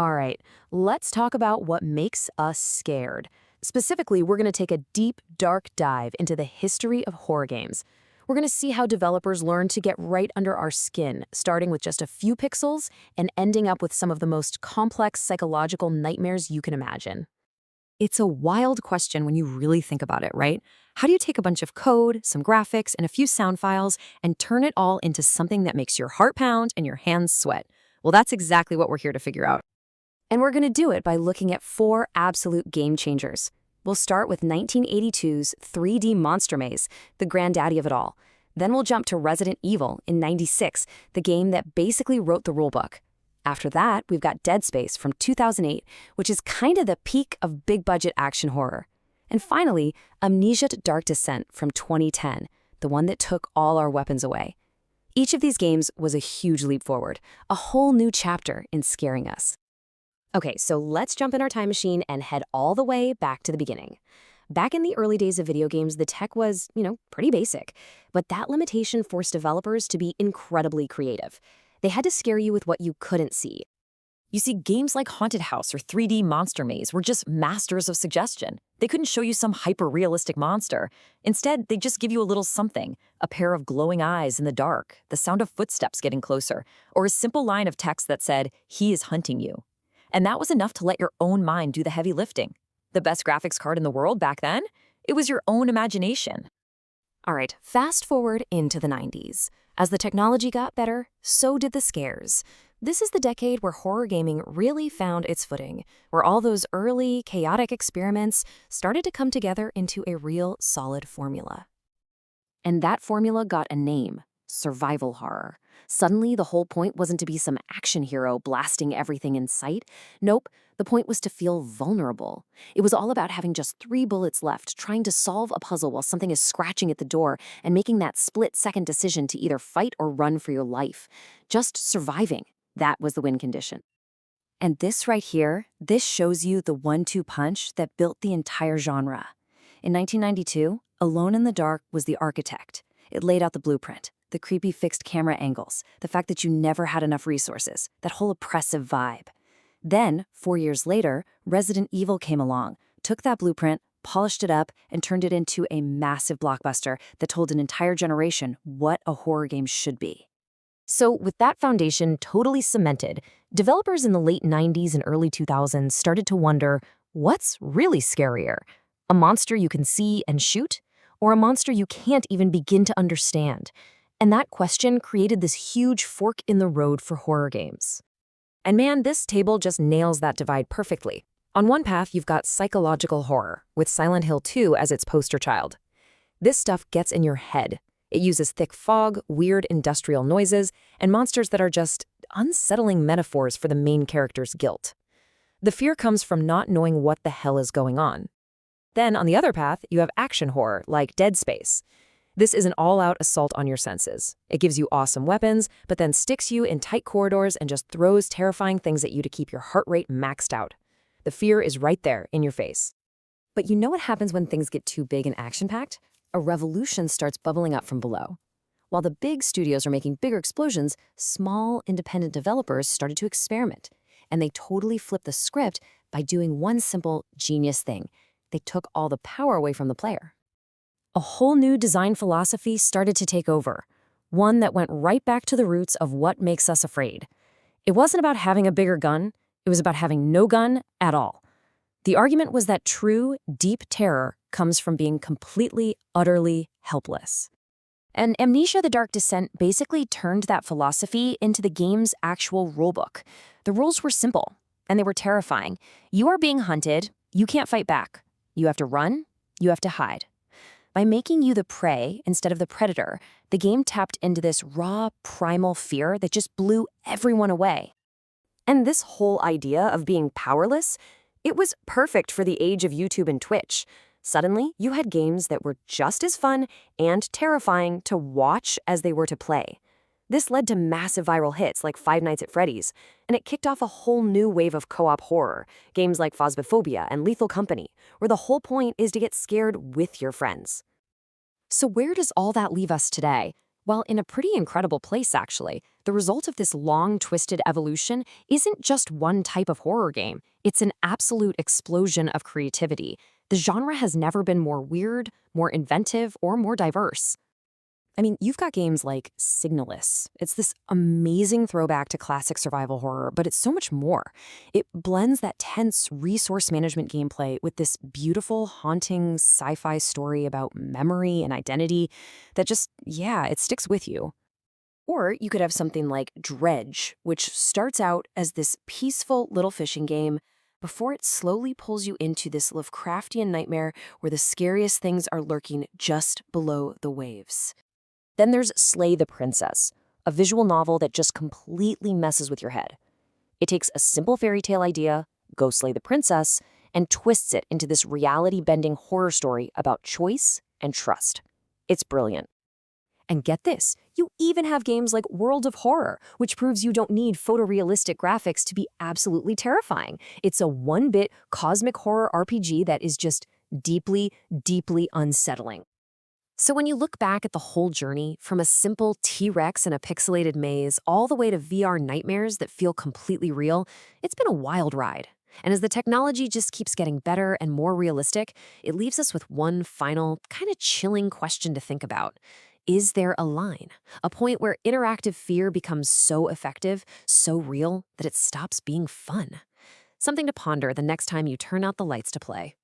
All right, let's talk about what makes us scared. Specifically, we're going to take a deep, dark dive into the history of horror games. We're going to see how developers learn to get right under our skin, starting with just a few pixels and ending up with some of the most complex psychological nightmares you can imagine. It's a wild question when you really think about it, right? How do you take a bunch of code, some graphics, and a few sound files and turn it all into something that makes your heart pound and your hands sweat? Well, that's exactly what we're here to figure out. And we're going to do it by looking at four absolute game changers. We'll start with 1982's 3D Monster Maze, the granddaddy of it all. Then we'll jump to Resident Evil in '96, the game that basically wrote the rulebook. After that, we've got Dead Space from 2008, which is kind of the peak of big-budget action horror. And finally, Amnesia: Dark Descent from 2010, the one that took all our weapons away. Each of these games was a huge leap forward, a whole new chapter in scaring us. Okay, so let's jump in our time machine and head all the way back to the beginning. Back in the early days of video games, the tech was, pretty basic. But that limitation forced developers to be incredibly creative. They had to scare you with what you couldn't see. You see, games like Haunted House or 3D Monster Maze were just masters of suggestion. They couldn't show you some hyper-realistic monster. Instead, they'd just give you a little something, a pair of glowing eyes in the dark, the sound of footsteps getting closer, or a simple line of text that said, "He is hunting you." And that was enough to let your own mind do the heavy lifting. The best graphics card in the world back then? It was your own imagination. All right, fast forward into the '90s. As the technology got better, so did the scares. This is the decade where horror gaming really found its footing, where all those early, chaotic experiments started to come together into a real, solid formula. And that formula got a name: survival horror. Suddenly, the whole point wasn't to be some action hero blasting everything in sight. Nope, the point was to feel vulnerable. It was all about having just 3 bullets left, trying to solve a puzzle while something is scratching at the door, and making that split-second decision to either fight or run for your life. Just surviving. That was the win condition. And this right here, this shows you the 1-2 punch that built the entire genre. In 1992, Alone in the Dark was the architect. It laid out the blueprint, the creepy fixed camera angles, the fact that you never had enough resources, that whole oppressive vibe. Then, 4 years later, Resident Evil came along, took that blueprint, polished it up, and turned it into a massive blockbuster that told an entire generation what a horror game should be. So with that foundation totally cemented, developers in the late '90s and early 2000s started to wonder, what's really scarier? A monster you can see and shoot? Or a monster you can't even begin to understand? And that question created this huge fork in the road for horror games. And man, this table just nails that divide perfectly. On one path, you've got psychological horror, with Silent Hill 2 as its poster child. This stuff gets in your head. It uses thick fog, weird industrial noises, and monsters that are just unsettling metaphors for the main character's guilt. The fear comes from not knowing what the hell is going on. Then, on the other path, you have action horror, like Dead Space. This is an all-out assault on your senses. It gives you awesome weapons, but then sticks you in tight corridors and just throws terrifying things at you to keep your heart rate maxed out. The fear is right there, in your face. But you know what happens when things get too big and action-packed? A revolution starts bubbling up from below. While the big studios are making bigger explosions, small, independent developers started to experiment. And they totally flipped the script by doing one simple, genius thing. They took all the power away from the player. A whole new design philosophy started to take over, one that went right back to the roots of what makes us afraid. It wasn't about having a bigger gun, it was about having no gun at all. The argument was that true, deep terror comes from being completely, utterly helpless. And Amnesia: The Dark Descent basically turned that philosophy into the game's actual rulebook. The rules were simple, and they were terrifying. You are being hunted, you can't fight back. You have to run, you have to hide. By making you the prey instead of the predator, the game tapped into this raw, primal fear that just blew everyone away. And this whole idea of being powerless, it was perfect for the age of YouTube and Twitch. Suddenly, you had games that were just as fun and terrifying to watch as they were to play. This led to massive viral hits like Five Nights at Freddy's, and it kicked off a whole new wave of co-op horror, games like Phasmophobia and Lethal Company, where the whole point is to get scared with your friends. So where does all that leave us today? Well, in a pretty incredible place, actually. The result of this long, twisted evolution isn't just one type of horror game, it's an absolute explosion of creativity. The genre has never been more weird, more inventive, or more diverse. I mean, you've got games like Signalis. It's this amazing throwback to classic survival horror, but it's so much more. It blends that tense resource management gameplay with this beautiful, haunting sci fi story about memory and identity that just, yeah, it sticks with you. Or you could have something like Dredge, which starts out as this peaceful little fishing game before it slowly pulls you into this Lovecraftian nightmare where the scariest things are lurking just below the waves. Then there's Slay the Princess, a visual novel that just completely messes with your head. It takes a simple fairy tale idea, Go Slay the Princess, and twists it into this reality-bending horror story about choice and trust. It's brilliant. And get this, you even have games like World of Horror, which proves you don't need photorealistic graphics to be absolutely terrifying. It's a one-bit cosmic horror RPG that is just deeply, deeply unsettling. So when you look back at the whole journey, from a simple T-Rex in a pixelated maze all the way to VR nightmares that feel completely real, it's been a wild ride. And as the technology just keeps getting better and more realistic, it leaves us with one final, kind of chilling question to think about. Is there a line? A point where interactive fear becomes so effective, so real, that it stops being fun? Something to ponder the next time you turn out the lights to play.